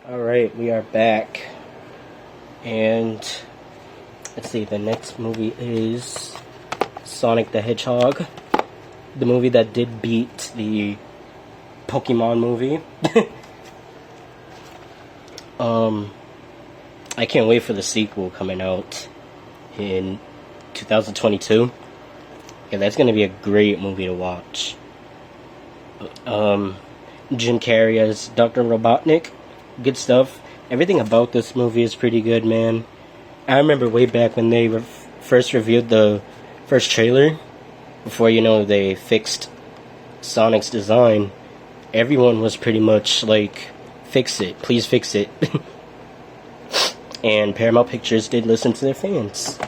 Alright, we are back. And let's see, the next movie is Sonic the Hedgehog. The movie that did beat the Pokemon movie. I can't wait for the sequel coming out in 2022. Yeah, that's gonna be a great movie to watch. Jim Carrey as Dr. Robotnik. Good stuff. Everything about this movie is pretty good, man. I remember way back when they first reviewed the first trailer, before, they fixed Sonic's design, everyone was pretty much like, fix it, please fix it. And Paramount Pictures did listen to their fans.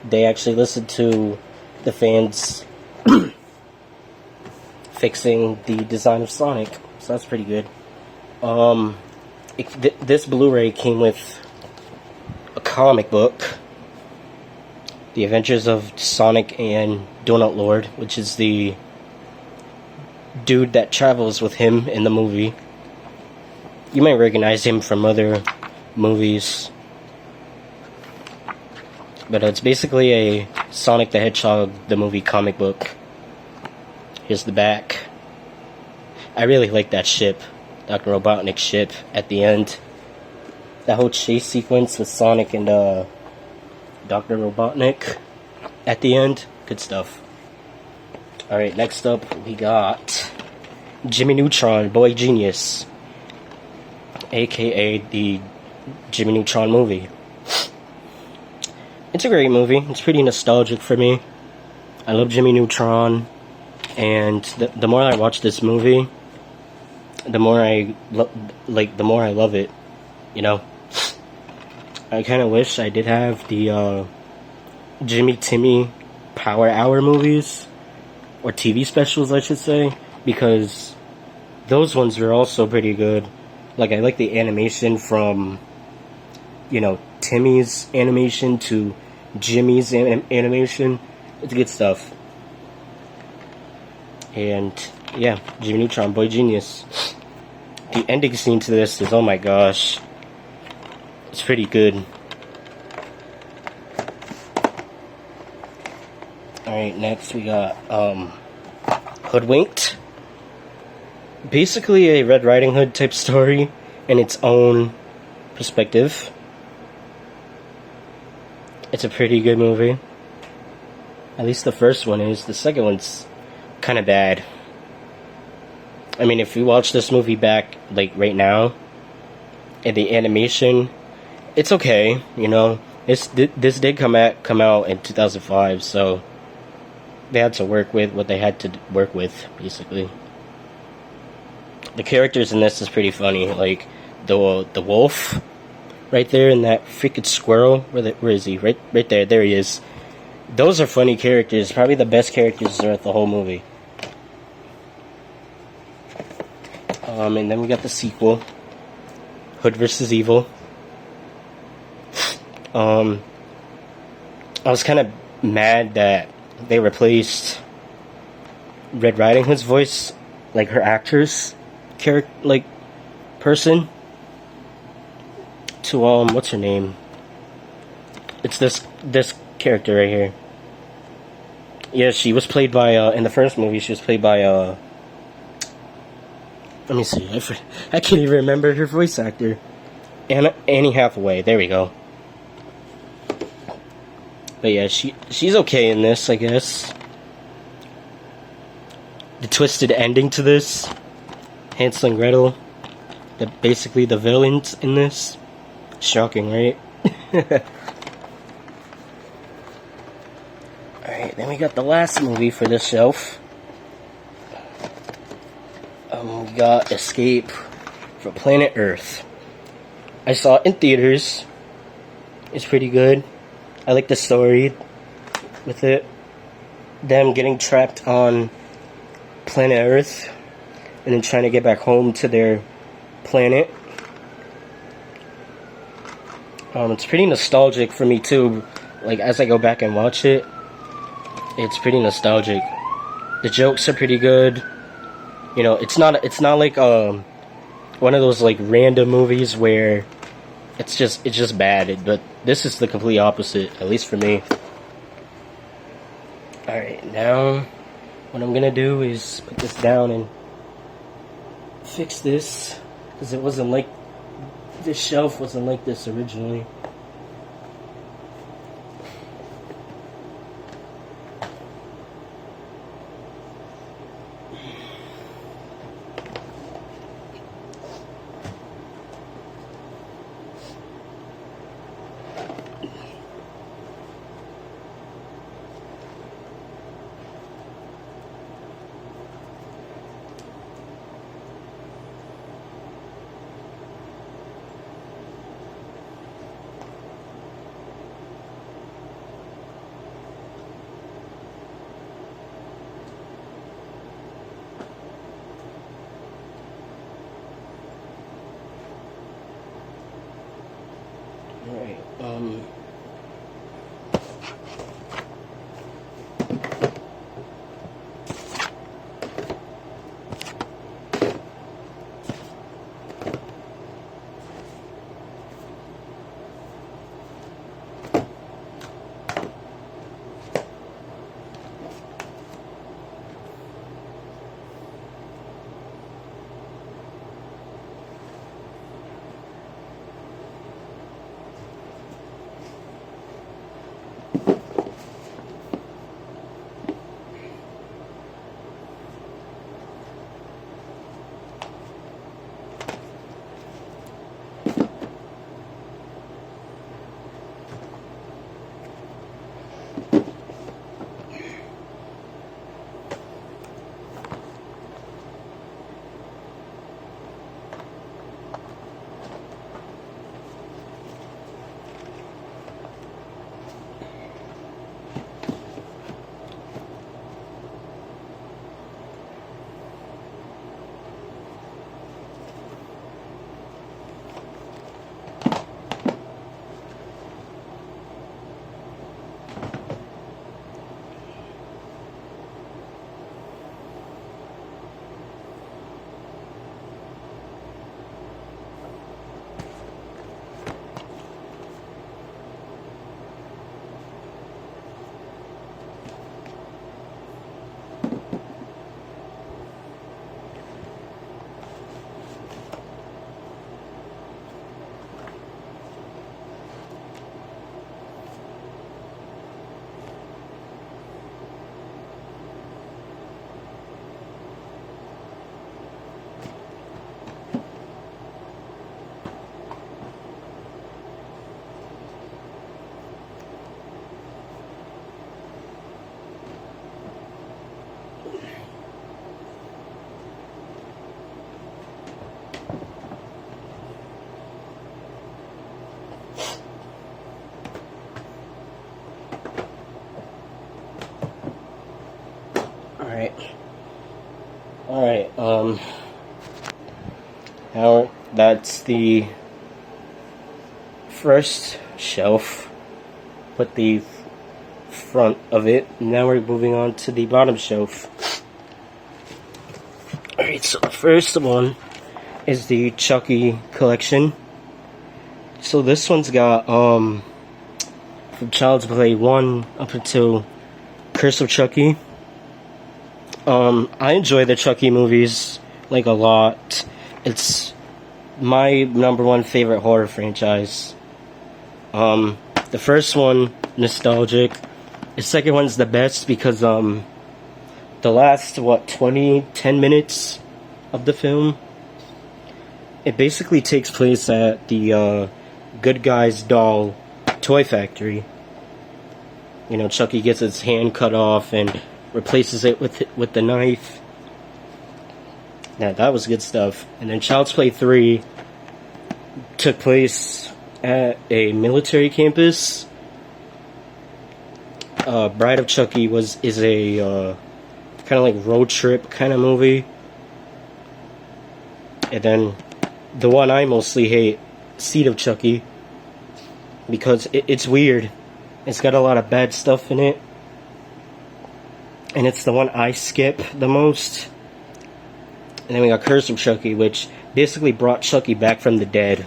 They actually listened to the fans fixing the design of Sonic, so that's pretty good. This Blu-ray came with a comic book, The Adventures of Sonic and Donut Lord, which is the dude that travels with him in the movie. You might recognize him from other movies, but it's basically a Sonic the Hedgehog the movie comic book. Here's the back. I really like that ship, Dr. Robotnik's ship at the end. That whole chase sequence with Sonic and Dr. Robotnik at the end, good stuff. Alright, next up we got Jimmy Neutron, Boy Genius, aka the Jimmy Neutron movie. It's a great movie. It's pretty nostalgic for me. I love Jimmy Neutron, and the more I watch this movie, the more I love it. I kind of wish I did have the Jimmy Timmy Power Hour movies, or TV specials, I should say, because those ones are also pretty good. Like, I like the animation from, Timmy's animation to Jimmy's animation. It's good stuff. And yeah, Jimmy Neutron, Boy Genius. The ending scene to this is, oh my gosh, it's pretty good. Alright, next we got Hoodwinked. Basically a Red Riding Hood type story in its own perspective. It's a pretty good movie. At least the first one is. The second one's kind of bad. I mean, if you watch this movie back, like, right now, and the animation, it's okay, This did come out in 2005, so they had to work with what they had to work with, basically. The characters in this is pretty funny, like, the wolf, right there, and that freaking squirrel, where is he? Right there he is. Those are funny characters, probably the best characters throughout the whole movie. And then we got the sequel, Hood vs. Evil. I was kind of mad that they replaced Red Riding Hood's voice, like her actress person, to what's her name? It's this character right here. Yeah, she was played by in the first movie. She was played by let me see. I can't even remember her voice actor. Annie Hathaway. There we go. But yeah, she's okay in this, I guess. The twisted ending to this, Hansel and Gretel, basically the villains in this. Shocking, right? Alright, then we got the last movie for this shelf. We got Escape from Planet Earth. I saw it in theaters. It's pretty good. I like the story with it. Them getting trapped on planet Earth and then trying to get back home to their planet. It's pretty nostalgic for me too. Like, as I go back and watch it, it's pretty nostalgic. The jokes are pretty good. It's not like one of those like random movies where it's just bad. But this is the complete opposite, at least for me. All right, now what I'm gonna do is put this down and fix this, because it wasn't like this shelf wasn't like this originally. Alright, Alright, now that's the first shelf with the front of it. Now we're moving on to the bottom shelf. Alright, so the first one is the Chucky collection. So this one's got, from Child's Play 1 up until Curse of Chucky. I enjoy the Chucky movies, like, a lot. It's my #1 favorite horror franchise. The first one, nostalgic. The second one's the best because, the last, 10 minutes of the film, it basically takes place at the, Good Guy's Doll toy factory. You know, Chucky gets his hand cut off and replaces it with the knife. Yeah, that was good stuff. And then Child's Play 3 took place at a military campus. Bride of Chucky is a kind of like road trip kind of movie. And then the one I mostly hate, Seed of Chucky, because it's weird. It's got a lot of bad stuff in it. And it's the one I skip the most. And then we got Curse of Chucky, which basically brought Chucky back from the dead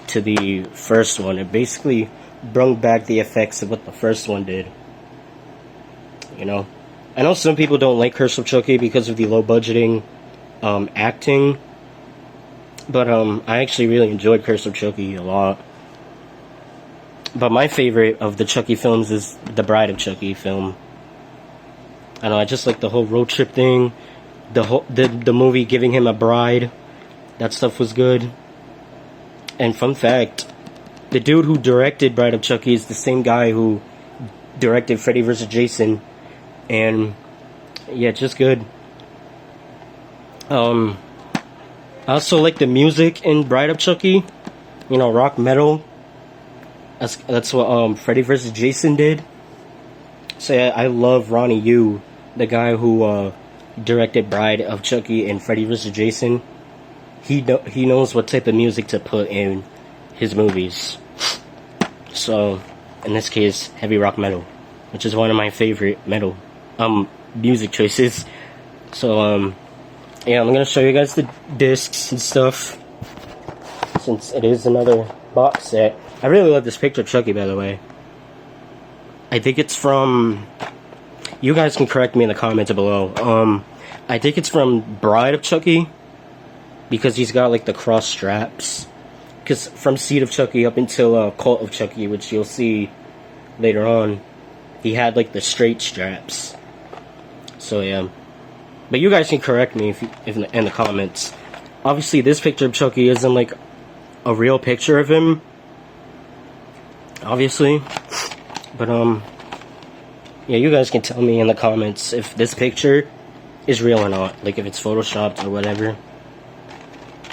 to the first one. It basically brought back the effects of what the first one did. You know? I know some people don't like Curse of Chucky because of the low budgeting acting. But I actually really enjoyed Curse of Chucky a lot. But my favorite of the Chucky films is the Bride of Chucky film. I don't know, I just like the whole road trip thing. The movie giving him a bride. That stuff was good. And fun fact, the dude who directed Bride of Chucky is the same guy who directed Freddy vs. Jason. And yeah, just good. I also like the music in Bride of Chucky. You know, rock metal. That's what Freddy vs. Jason did. So yeah, I love Ronnie Yu, the guy who directed Bride of Chucky and Freddy vs. Jason. He knows what type of music to put in his movies. So in this case, heavy rock metal, which is one of my favorite metal music choices. So yeah, I'm gonna show you guys the discs and stuff, since it is another box set. I really love this picture of Chucky, by the way. I think it's from... You guys can correct me in the comments below. I think it's from Bride of Chucky, because he's got like the cross straps. Because from Seed of Chucky up until Cult of Chucky, which you'll see later on, he had like the straight straps. So yeah. But you guys can correct me if in the comments. Obviously, this picture of Chucky isn't like a real picture of him, obviously. But yeah, you guys can tell me in the comments if this picture is real or not, like if it's photoshopped or whatever.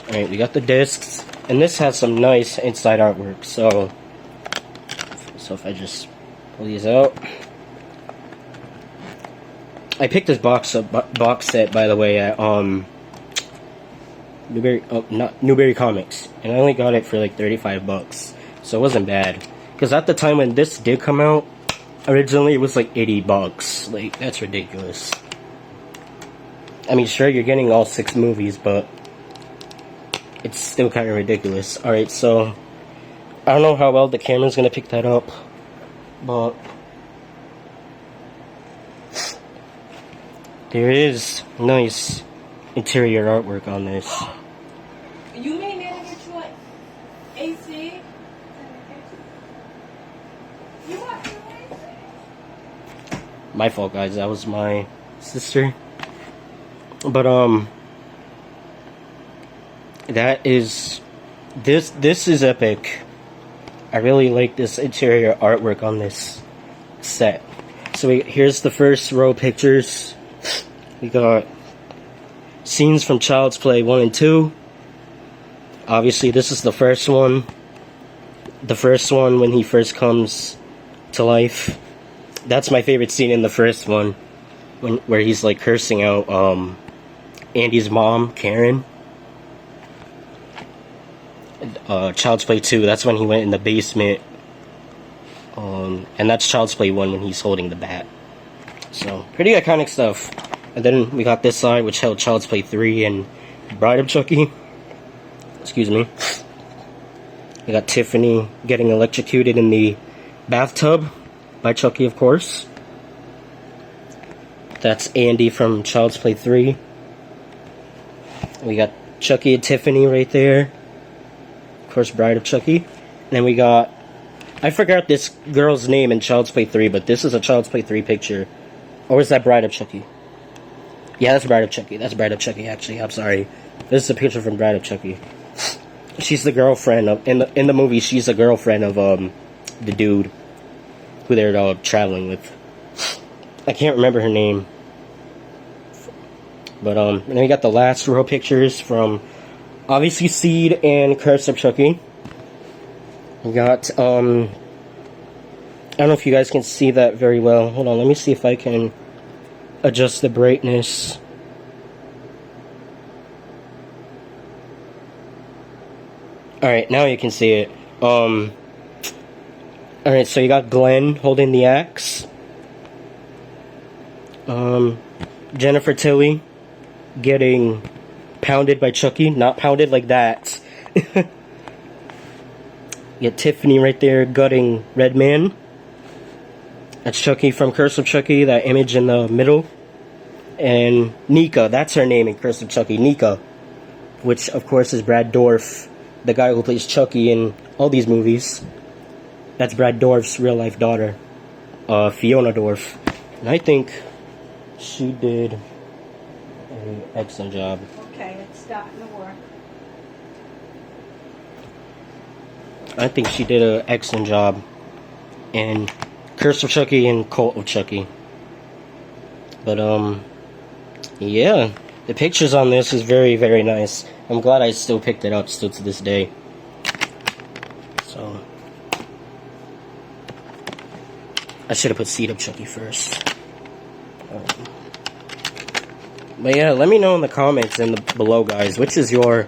Alright, we got the discs, and this has some nice inside artwork. So if I just pull these out. I picked this box set, by the way, at Newberry Comics, and I only got it for like 35 bucks, so it wasn't bad. Because at the time when this did come out, originally it was like 80 bucks. Like, that's ridiculous. I mean, sure, you're getting all 6 movies, but it's still kind of ridiculous. Alright, so I don't know how well the camera's gonna pick that up, but there is nice interior artwork on this. You ain't gonna get you an AC? You want some AC? My fault, guys. That was my sister. But that is this is epic. I really like this interior artwork on this set. So here's the first row of pictures. We got scenes from Child's Play 1 and 2. Obviously, this is the first one. The first one when he first comes to life. That's my favorite scene in the first one, where he's like cursing out Andy's mom, Karen. Child's Play 2, that's when he went in the basement. And that's Child's Play 1 when he's holding the bat. So, pretty iconic stuff. And then we got this side, which held Child's Play 3 and Bride of Chucky. Excuse me. We got Tiffany getting electrocuted in the bathtub by Chucky, of course. That's Andy from Child's Play 3. We got Chucky and Tiffany right there. Of course, Bride of Chucky. And then we got... I forgot this girl's name in Child's Play 3, but this is a Child's Play 3 picture. Or is that Bride of Chucky? Yeah, that's Bride of Chucky. That's Bride of Chucky, actually. I'm sorry. This is a picture from Bride of Chucky. She's the girlfriend of... In the movie, she's the girlfriend of the dude who they're traveling with. I can't remember her name. But and then we got the last row of pictures from obviously Seed and Curse of Chucky. We got I don't know if you guys can see that very well. Hold on, let me see if I can adjust the brightness. Alright, now you can see it. Alright, so you got Glenn holding the axe. Jennifer Tilly getting pounded by Chucky. Not pounded like that. You get Tiffany right there gutting Redman. That's Chucky from Curse of Chucky, that image in the middle. And Nika, that's her name in Curse of Chucky, Nika. Which, of course, is Brad Dourif, the guy who plays Chucky in all these movies. That's Brad Dourif's real-life daughter, Fiona Dourif. And I think she did an excellent job. Okay, it's starting to work. I think she did an excellent job in Curse of Chucky and Cult of Chucky. But, yeah. The pictures on this is very, very nice. I'm glad I still picked it up still to this day. So, I should have put Seed of Chucky first. But yeah, let me know in the comments below, guys, which is your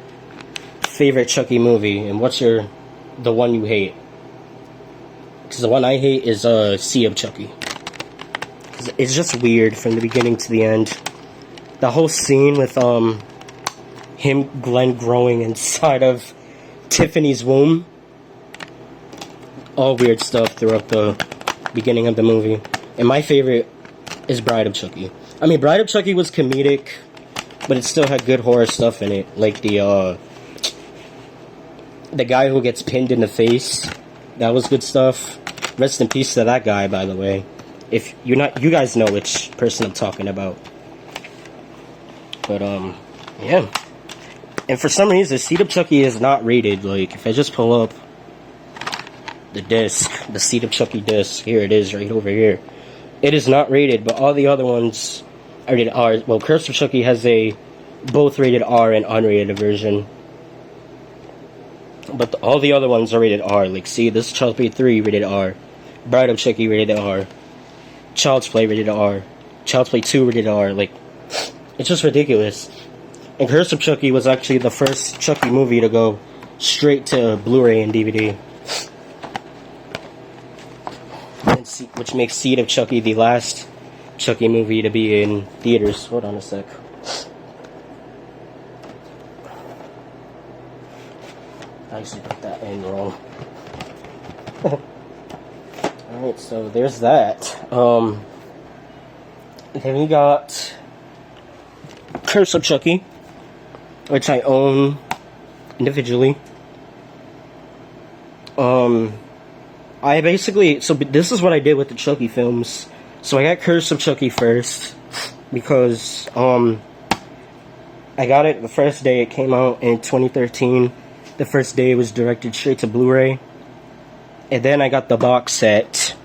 favorite Chucky movie, and what's the one you hate? Because the one I hate is Seed of Chucky. It's just weird from the beginning to the end. The whole scene with Glenn growing inside of Tiffany's womb. All weird stuff throughout the beginning of the movie. And my favorite is Bride of Chucky. I mean, Bride of Chucky was comedic, but it still had good horror stuff in it. Like the guy who gets pinned in the face. That was good stuff. Rest in peace to that guy, by the way. If you're not, you guys know which person I'm talking about. But, yeah. And for some reason, Seed of Chucky is not rated. Like, if I just pull up the disc, the Seed of Chucky disc, here it is, right over here. It is not rated, but all the other ones are rated R. Well, Curse of Chucky has both rated R and unrated version. But all the other ones are rated R. Like, see, this is Child's Play 3 rated R. Bride of Chucky rated R. Child's Play rated R. Child's Play 2 rated R. Like, it's just ridiculous. And Curse of Chucky was actually the first Chucky movie to go straight to Blu-ray and DVD. Which makes Seed of Chucky the last Chucky movie to be in theaters. Hold on a sec. I actually put that in wrong. Alright, so there's that. Then we got Curse of Chucky, which I own individually. I basically, so this is what I did with the Chucky films. So I got Curse of Chucky first, because, I got it the first day it came out in 2013. The first day it was directed straight to Blu-ray. And then I got the box set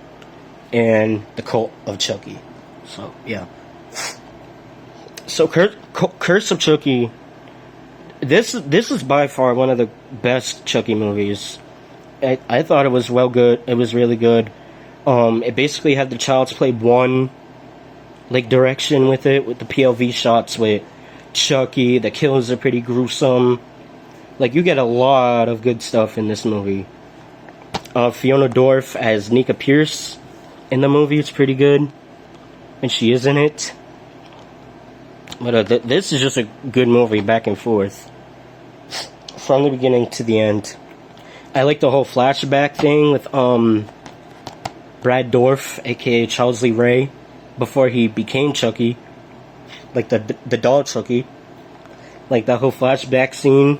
and the Cult of Chucky. So, yeah. So, Curse of Chucky, this is by far one of the best Chucky movies. I thought it was good. It was really good. It basically had the Child's Play 1 like direction with it, with the POV shots with Chucky. The kills are pretty gruesome. Like, you get a lot of good stuff in this movie. Fiona Dourif as Nika Pierce in the movie. It's pretty good, and she is in it. But this is just a good movie, back and forth, from the beginning to the end. I like the whole flashback thing with Brad Dourif, aka Charles Lee Ray, before he became Chucky, like the doll Chucky. Like that whole flashback scene.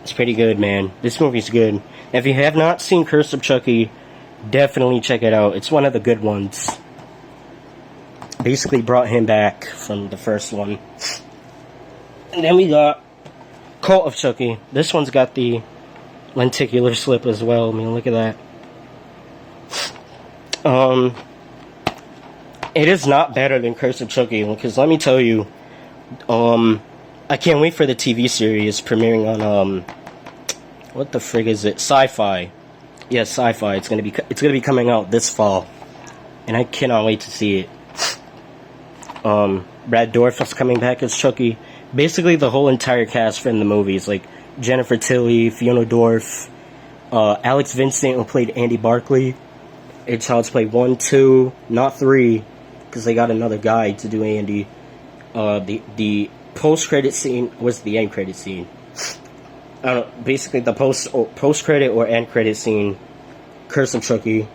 It's pretty good, man. This movie's good. If you have not seen Curse of Chucky, definitely check it out. It's one of the good ones. Basically brought him back from the first one. And then we got Cult of Chucky. This one's got the lenticular slip as well. I mean, look at that. It is not better than Curse of Chucky, because let me tell you, I can't wait for the TV series premiering on what the frig is it? Sci-Fi. Yeah, Sci-Fi. It's gonna be coming out this fall, and I cannot wait to see it. Brad Dourif is coming back as Chucky. Basically, the whole entire cast from the movies, like Jennifer Tilly, Fiona Dourif, Alex Vincent, who played Andy Barclay. It's Child's Play 1, 2, not 3, because they got another guy to do Andy. The post credit scene was the end credit scene. I don't know, basically the post credit or end credit scene. Curse of Chucky.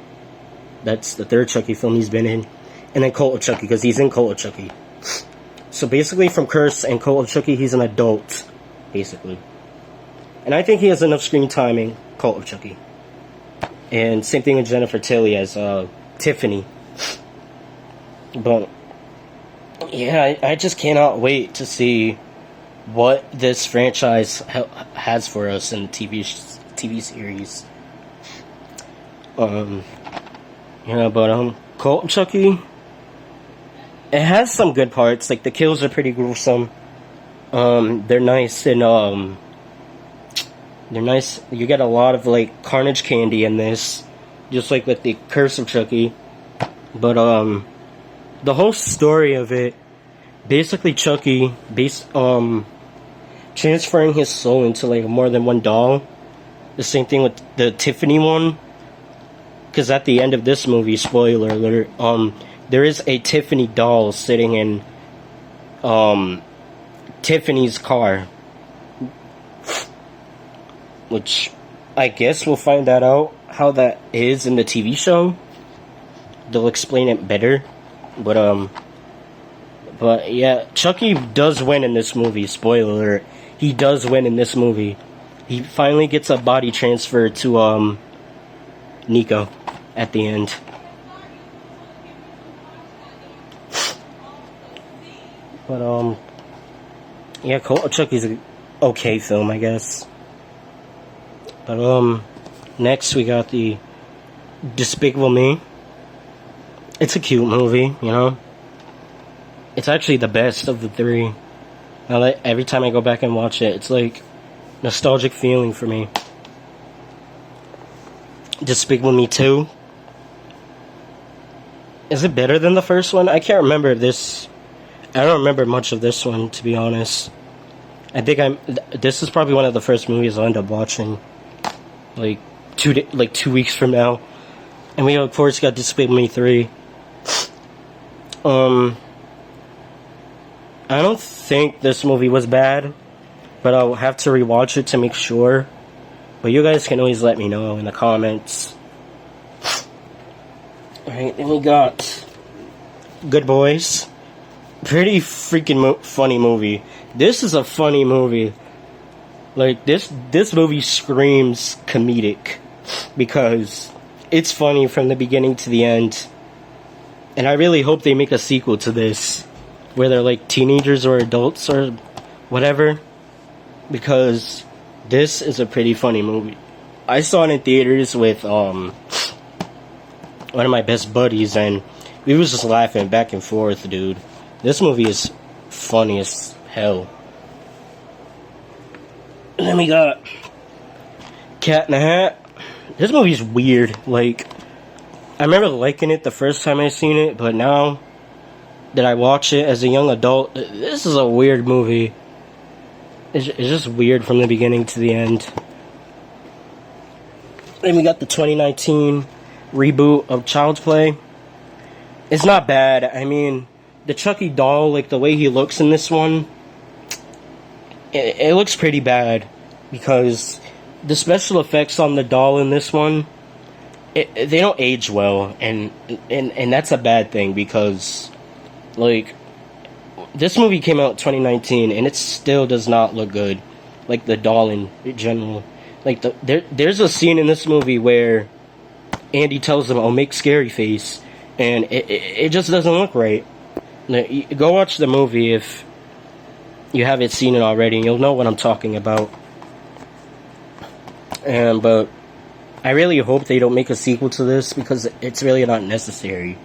That's the third Chucky film he's been in, and then Cult of Chucky because he's in Cult of Chucky. So basically, from Curse and Cult of Chucky, he's an adult, basically. And I think he has enough screen time in Cult of Chucky. And same thing with Jennifer Tilly as Tiffany. But yeah, I just cannot wait to see what this franchise has for us in TV series. Cult of Chucky, it has some good parts. Like, the kills are pretty gruesome. They're nice, and they're nice. You get a lot of, like, carnage candy in this, just like with the Curse of Chucky. But the whole story of it, basically Chucky transferring his soul into, like, more than one doll. The same thing with the Tiffany one. Because at the end of this movie, spoiler alert, there is a Tiffany doll sitting in Tiffany's car, which I guess we'll find that out how that is in the TV show. They'll explain it better, but yeah, Chucky does win in this movie. Spoiler alert, he does win in this movie. He finally gets a body transfer to Nico at the end. But yeah, Cult of Chucky's an okay film, I guess. But next we got the Despicable Me. It's a cute movie, you know. It's actually the best of the three. Now that every time I go back and watch it, it's like nostalgic feeling for me. Despicable Me 2. Is it better than the first one? I can't remember this. I don't remember much of this one, to be honest. I think this is probably one of the first movies I'll end up watching, like 2 weeks from now. And we of course got Despicable Me 3. I don't think this movie was bad, but I'll have to rewatch it to make sure. But you guys can always let me know in the comments. Alright, then we got Good Boys. Pretty freaking funny movie. This is a funny movie. Like, this movie screams comedic, because it's funny from the beginning to the end. And I really hope they make a sequel to this, where they're like teenagers or adults or whatever, because this is a pretty funny movie. I saw it in theaters with one of my best buddies, and we was just laughing back and forth, dude. This movie is funny as hell. And then we got Cat in the Hat. This movie's weird. Like, I remember liking it the first time I seen it, but now that I watch it as a young adult, this is a weird movie. It's just weird from the beginning to the end. Then we got the 2019 reboot of Child's Play. It's not bad. I mean, the Chucky doll, like the way he looks in this one, it looks pretty bad, because the special effects on the doll in this one, they don't age well, and that's a bad thing, because like, this movie came out in 2019 and it still does not look good, like the doll in general. Like, there's a scene in this movie where Andy tells him, "Oh, make scary face," and it just doesn't look right. Like, go watch the movie if you haven't seen it already, and you'll know what I'm talking about. But I really hope they don't make a sequel to this, because it's really not necessary.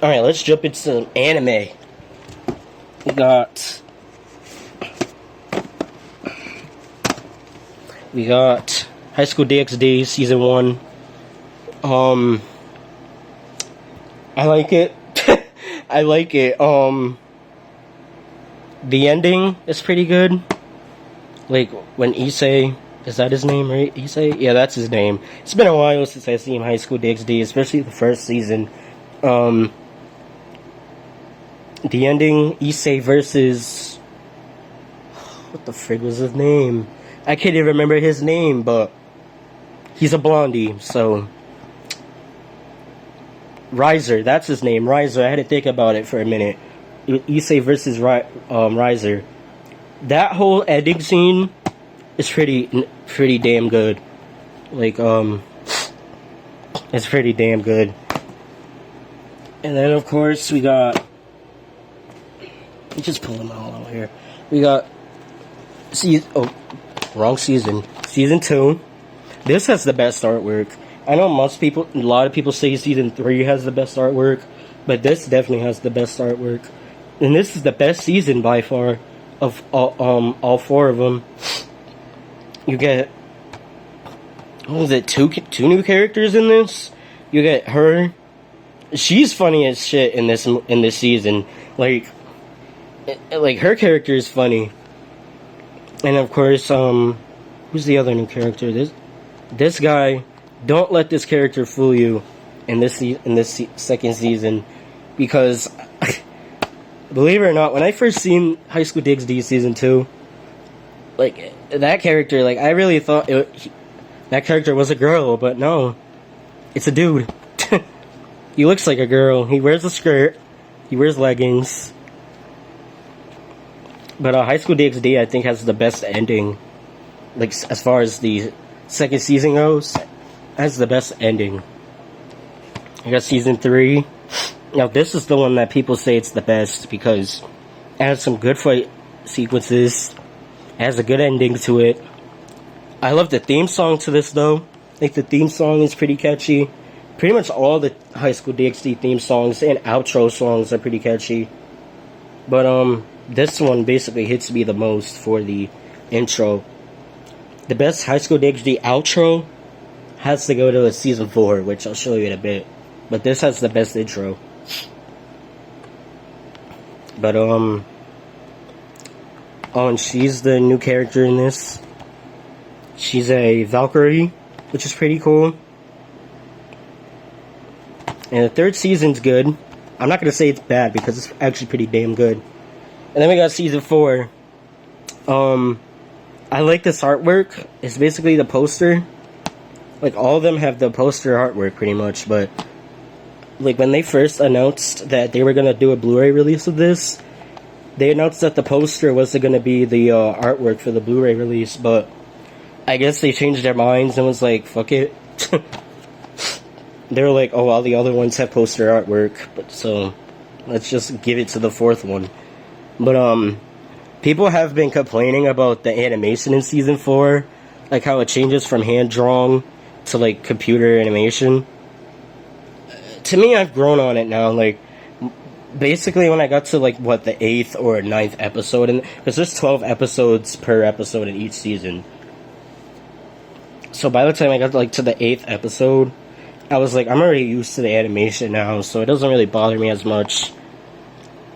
Alright, let's jump into some anime. We got High School DxD Season 1. I like it. I like it. The ending is pretty good. Like, when Issei, is that his name, right? Issei? Yeah, that's his name. It's been a while since I've seen High School DxD, especially the first season. the ending, Issei versus, what the frig was his name? I can't even remember his name, but he's a blondie, so Riser, that's his name, Riser. I had to think about it for a minute. Issei versus Riser. That whole ending scene is pretty damn good. Like, it's pretty damn good. And then, of course, we got... Just pull them all out here. We got... wrong season. Season 2. This has the best artwork. I know a lot of people say Season 3 has the best artwork, but this definitely has the best artwork. And this is the best season by far of all 4 of them. You get... What was it? Two new characters in this? You get her... She's funny as shit in this season. Like her character is funny. And of course, who's the other new character? This guy. Don't let this character fool you in this second season, because believe it or not, when I first seen High School DxD season 2, like that character, like I really thought that character was a girl, but no, it's a dude. He looks like a girl. He wears a skirt. He wears leggings. But High School DxD, I think, has the best ending. Like, as far as the second season goes, has the best ending. I got season 3. Now, this is the one that people say it's the best because it has some good fight sequences. It has a good ending to it. I love the theme song to this, though. Like, the theme song is pretty catchy. Pretty much all the High School DxD theme songs and outro songs are pretty catchy. But, this one basically hits me the most for the intro. The best High School DxD outro has to go to season 4, which I'll show you in a bit. But this has the best intro. But, and she's the new character in this. She's a Valkyrie, which is pretty cool. And the 3rd season's good. I'm not going to say it's bad because it's actually pretty damn good. And then we got season 4. I like this artwork. It's basically the poster. Like, all of them have the poster artwork pretty much, but like when they first announced that they were going to do a Blu-ray release of this, they announced that the poster wasn't going to be the artwork for the Blu-ray release, but I guess they changed their minds and was like, fuck it. They were like, oh, all the other ones have poster artwork, but so let's just give it to the 4th one. But, people have been complaining about the animation in season 4, like how it changes from hand-drawn to, like, computer animation. To me, I've grown on it now, like, basically when I got to, like, what, the 8th or 9th episode, and because there's 12 episodes per episode in each season. So by the time I got, like, to the 8th episode, I was like, I'm already used to the animation now, so it doesn't really bother me as much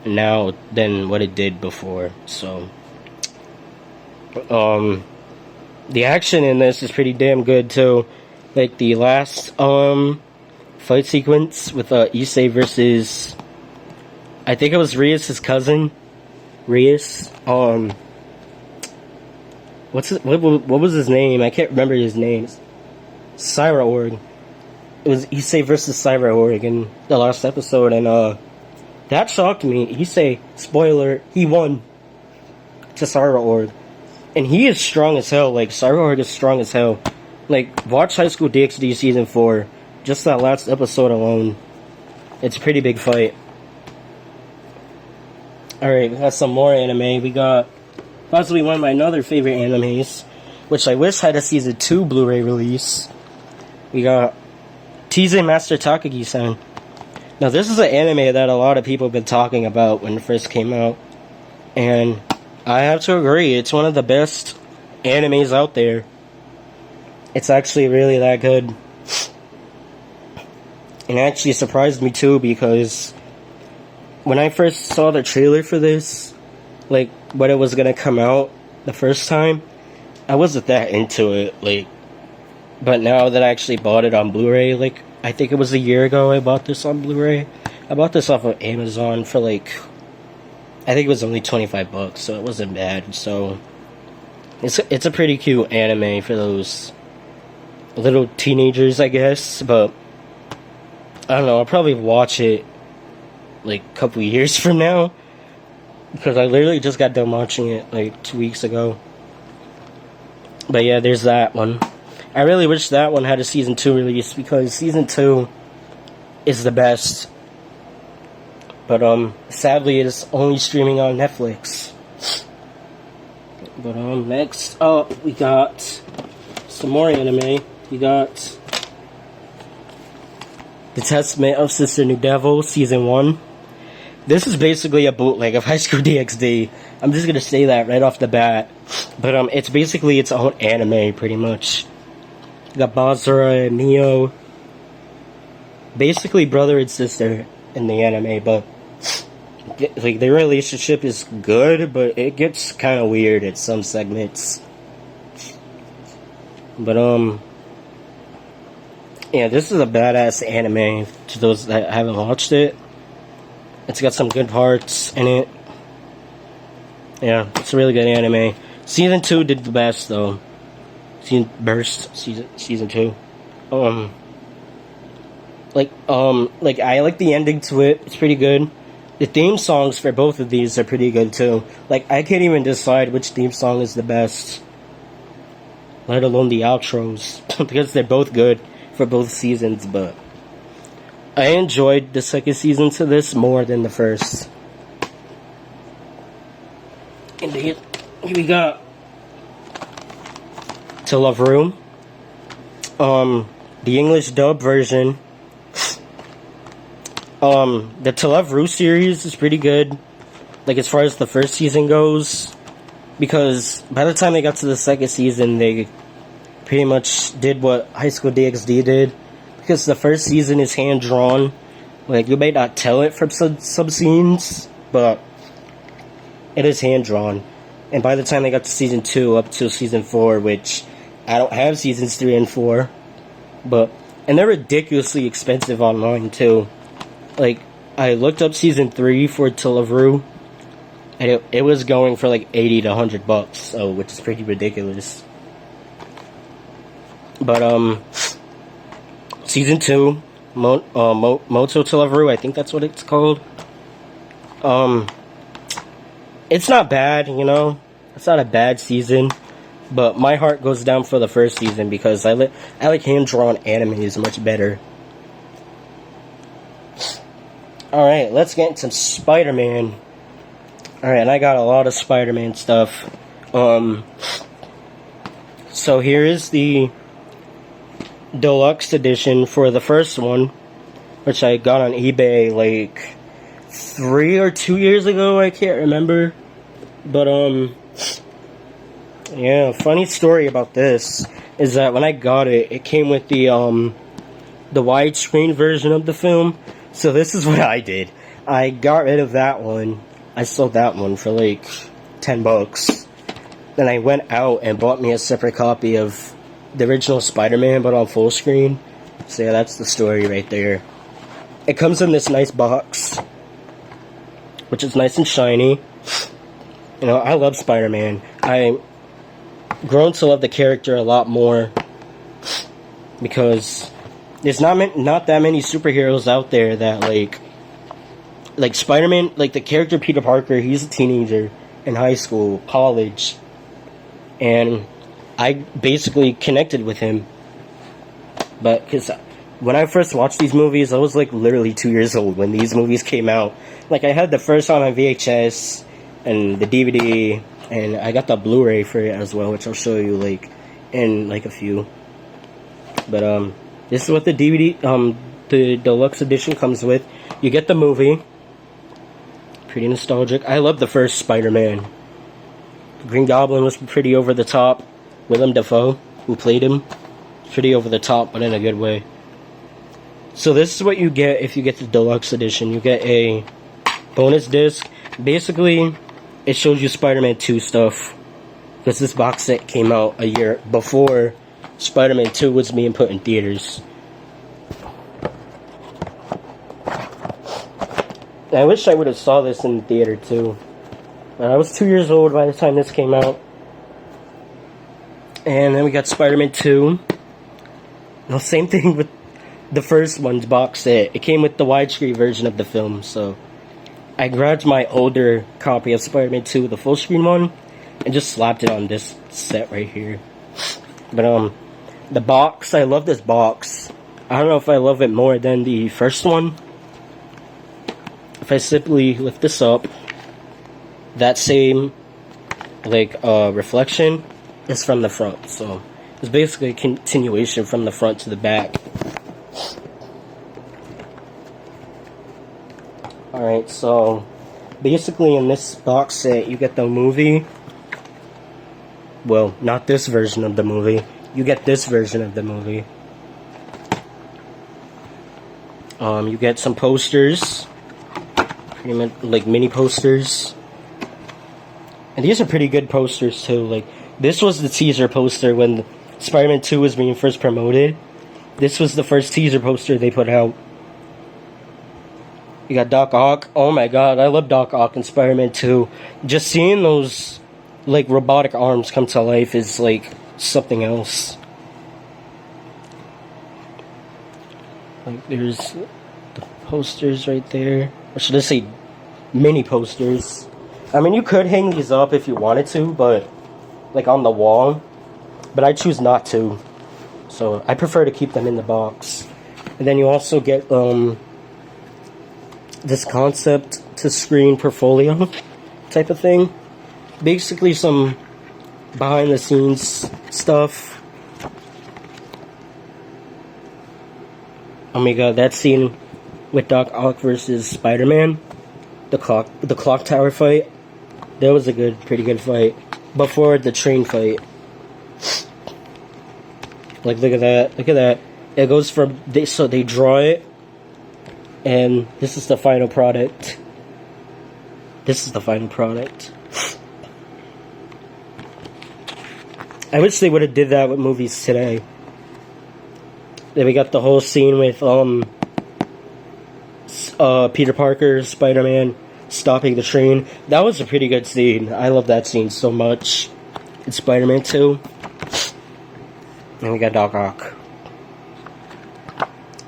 now than what it did before. So the action in this is pretty damn good too. Like the last fight sequence with Issei versus, I think it was Rias' cousin. Rias. What was his name? I can't remember his name. Syra Org. It was Issei versus Syra Org in the last episode, and that shocked me. Issei, spoiler, he won to Syra Org. And he is strong as hell. Like, Syra Org is strong as hell. Like, watch High School DxD Season 4. Just that last episode alone. It's a pretty big fight. Alright, we got some more anime. We got possibly one of my other favorite animes, which I wish had a Season 2 Blu-ray release. We got Tease Master Takagi-san. Now, this is an anime that a lot of people have been talking about when it first came out. And I have to agree, it's one of the best animes out there. It's actually really that good. And it actually surprised me too, because when I first saw the trailer for this, like, when it was gonna come out the first time, I wasn't that into it, like, but now that I actually bought it on Blu-ray, like, I think it was a year ago I bought this on Blu-ray. I bought this off of Amazon for, like, I think it was only $25, so it wasn't bad. So it's a pretty cute anime for those little teenagers, I guess. But I don't know. I'll probably watch it like a couple years from now, because I literally just got done watching it like 2 weeks ago. But yeah, there's that one. I really wish that one had a season 2 release, because season 2 is the best. But sadly it's only streaming on Netflix. But next up we got some more anime. We got The Testament of Sister New Devil season 1. This is basically a bootleg of High School DxD. I'm just gonna say that right off the bat. But it's basically its own anime, pretty much. You got Basara and Mio, basically brother and sister in the anime, but like their relationship is good, but it gets kind of weird at some segments. But yeah, this is a badass anime to those that haven't watched it. It's got some good parts in it. Yeah, it's a really good anime. Season 2 did the best though. Season 2. Like I like the ending to it. It's pretty good. The theme songs for both of these are pretty good too. Like, I can't even decide which theme song is the best, let alone the outros, because they're both good for both seasons. But I enjoyed the second season to this more than the first. And here we got To Love Ru. The English dub version. The To Love Ru series is pretty good, like as far as the first season goes, because by the time they got to the second season, they pretty much did what High School DxD did, because the first season is hand-drawn. Like, you may not tell it from some scenes, but it is hand-drawn. And by the time they got to season 2 up to season 4, which I don't have seasons 3 and 4, and they're ridiculously expensive online too. Like, I looked up season 3 for To Love Ru, and it was going for like $80 to $100, so, which is pretty ridiculous. But season 2, Moto To Love Ru, I think that's what it's called. It's not bad, you know. It's not a bad season, but my heart goes down for the first season, because I like hand-drawn animes much better. Alright, let's get into some Spider-Man. Alright, I got a lot of Spider-Man stuff. So here is the deluxe edition for the first one, which I got on eBay like 3 or 2 years ago, I can't remember. But yeah, funny story about this is that when I got it, it came with the widescreen version of the film. So this is what I did. I got rid of that one. I sold that one for like $10. Then I went out and bought me a separate copy of the original Spider-Man, but on full screen. So yeah, that's the story right there. It comes in this nice box, which is nice and shiny. You know, I love Spider-Man. I've grown to love the character a lot more, because there's not that many superheroes out there that like Spider-Man, like the character Peter Parker. He's a teenager in high school, college, and I basically connected with him. But because when I first watched these movies, I was like literally 2 years old when these movies came out. Like, I had the first one on VHS and the DVD, and I got the Blu-ray for it as well, which I'll show you like in like a few. But this is what the DVD, the deluxe edition comes with. You get the movie. Pretty nostalgic. I love the first Spider-Man. Green Goblin was pretty over the top. Willem Dafoe, who played him, pretty over the top, but in a good way. So this is what you get if you get the deluxe edition. You get a bonus disc. Basically, it shows you Spider-Man 2 stuff, because this box set came out a year before Spider-Man 2 was being put in theaters. I wish I would have saw this in the theater too. I was 2 years old by the time this came out. And then we got Spider-Man 2. No, same thing with the first one's box set. It came with the widescreen version of the film, so I grabbed my older copy of Spider-Man 2, the full screen one, and just slapped it on this set right here. But the box, I love this box. I don't know if I love it more than the first one. If I simply lift this up, that same reflection is from the front, so it's basically a continuation from the front to the back. Alright, so basically in this box set you get the movie. Well, not this version of the movie. You get this version of the movie. You get some posters, pretty much like mini posters. And these are pretty good posters too. Like, this was the teaser poster when Spider-Man 2 was being first promoted. This was the first teaser poster they put out. You got Doc Ock. Oh my god, I love Doc Ock in Spider-Man 2. Just seeing those like robotic arms come to life is like something else. Like, there's the posters right there. Or should I say mini posters? I mean, you could hang these up if you wanted to, but like on the wall. But I choose not to. So I prefer to keep them in the box. And then you also get this concept to screen portfolio type of thing. Basically some behind the scenes stuff. Oh my god, that scene with Doc Ock versus Spider-Man, the clock tower fight, that was a pretty good fight. Before the train fight. Like, look at that. It goes from, so they draw it, and this is the final product. I wish they would have did that with movies today. Then we got the whole scene with Peter Parker, Spider-Man stopping the train. That was a pretty good scene. I love that scene so much. In Spider-Man 2. And we got Doc Ock.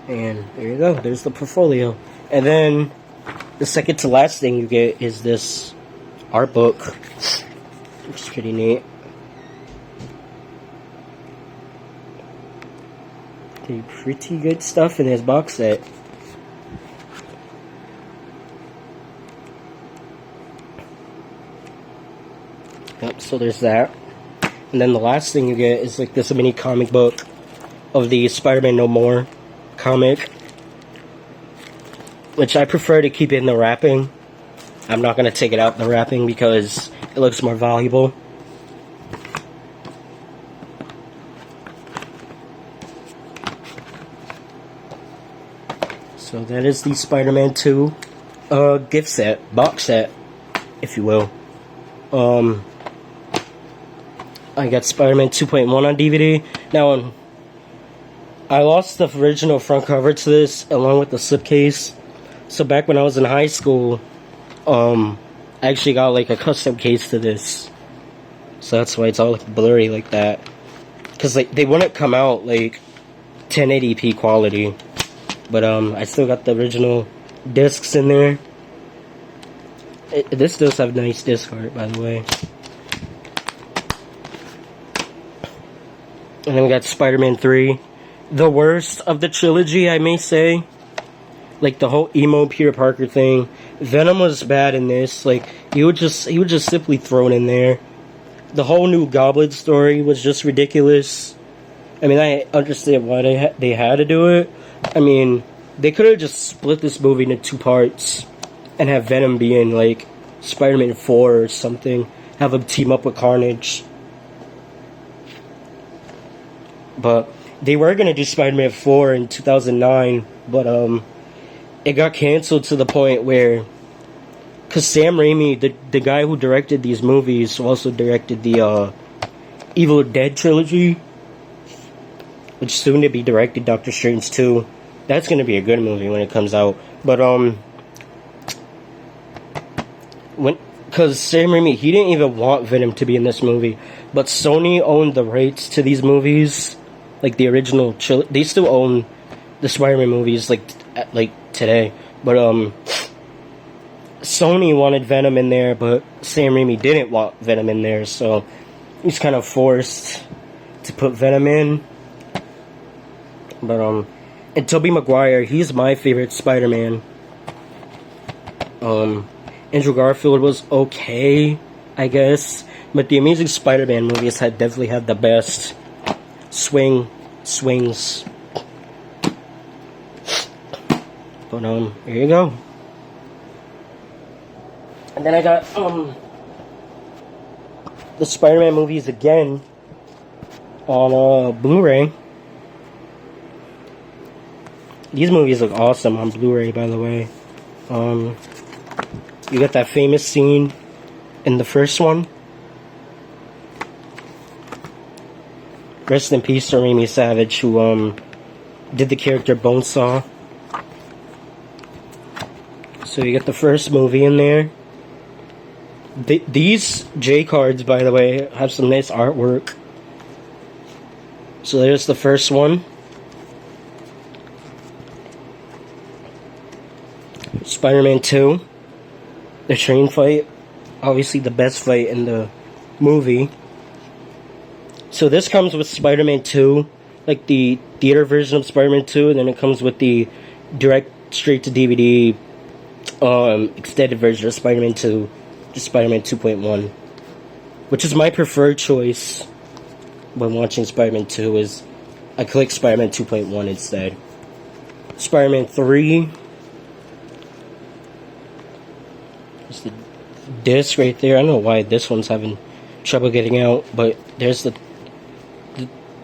And there you go. There's the portfolio. And then the second to last thing you get is this art book, which is pretty neat. Pretty good stuff in this box set. Yep, so there's that. And then the last thing you get is like this mini comic book of the Spider-Man No More comic, which I prefer to keep in the wrapping. I'm not going to take it out the wrapping because it looks more valuable. So that is the Spider-Man 2 gift set, box set, if you will. I got Spider-Man 2.1 on DVD. Now, I lost the original front cover to this along with the slipcase. So back when I was in high school, I actually got like a custom case to this. So that's why it's all like blurry like that. Because like, they wouldn't come out like 1080p quality. But I still got the original discs in there. This does have nice disc art, by the way. And then we got Spider-Man 3. The worst of the trilogy, I may say. Like, the whole emo Peter Parker thing. Venom was bad in this. Like, he was just simply thrown in there. The whole new Goblin story was just ridiculous. I mean, I understand why they had to do it. I mean, they could have just split this movie into 2 parts and have Venom be in, like, Spider-Man 4 or something. Have him team up with Carnage. But they were going to do Spider-Man 4 in 2009, but it got canceled to the point where, because Sam Raimi, the guy who directed these movies, also directed the Evil Dead trilogy, which soon to be directed Doctor Strange 2. That's going to be a good movie when it comes out. But, because Sam Raimi, he didn't even want Venom to be in this movie, but Sony owned the rights to these movies, like the original. They still own the Spider-Man movies, like today. But Sony wanted Venom in there, but Sam Raimi didn't want Venom in there, so he's kind of forced to put Venom in. But and Tobey Maguire, he's my favorite Spider-Man. Andrew Garfield was okay, I guess, but the Amazing Spider-Man movies definitely had the best swings. But here you go. And then I got the Spider-Man movies again on Blu-ray. These movies look awesome on Blu-ray, by the way. You got that famous scene in the first one. Rest in peace to Raimi Savage, who did the character Bonesaw. So you get the first movie in there. These J cards, by the way, have some nice artwork. So there's the first one. Spider-Man 2. The train fight. Obviously the best fight in the movie. So this comes with Spider-Man 2. Like the theater version of Spider-Man 2. And then it comes with the direct straight to DVD extended version of Spider-Man 2. Just Spider-Man 2.1. Which is my preferred choice when watching Spider-Man 2 is I click Spider-Man 2.1 instead. Spider-Man 3. There's the disc right there. I don't know why this one's having trouble getting out, but there's the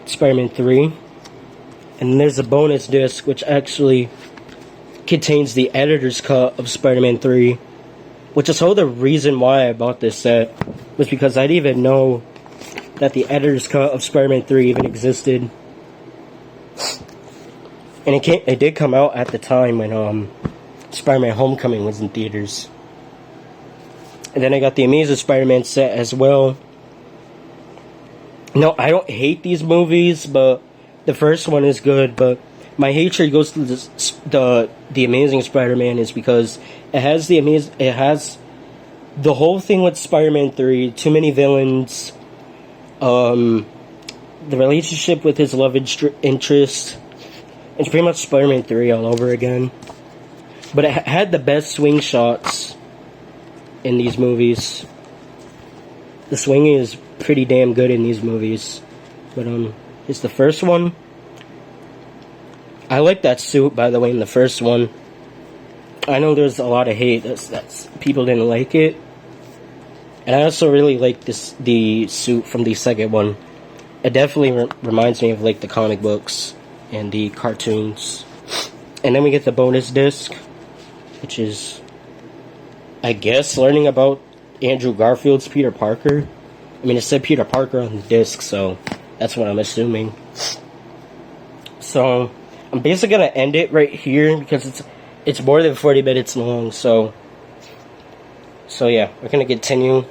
Spider-Man 3. And then there's the bonus disc, which actually contains the editor's cut of Spider-Man 3. Which is all the reason why I bought this set, was because I didn't even know that the editor's cut of Spider-Man 3 even existed. And it did come out at the time when Spider-Man Homecoming was in theaters. And then I got the Amazing Spider-Man set as well. No, I don't hate these movies, but the first one is good, but my hatred goes to the Amazing Spider-Man is because it has the whole thing with Spider-Man 3, too many villains, the relationship with his love interest. It's pretty much Spider-Man 3 all over again. But it had the best swing shots in these movies. The swinging is pretty damn good in these movies. But it's the first one. I like that suit, by the way, in the first one. I know there's a lot of hate. That's people didn't like it. And I also really like the suit from the second one. It definitely reminds me of like the comic books and the cartoons. And then we get the bonus disc, which is, I guess, learning about Andrew Garfield's Peter Parker. I mean, it said Peter Parker on the disc, so that's what I'm assuming. So I'm basically gonna end it right here because it's more than 40 minutes long. So yeah, we're gonna continue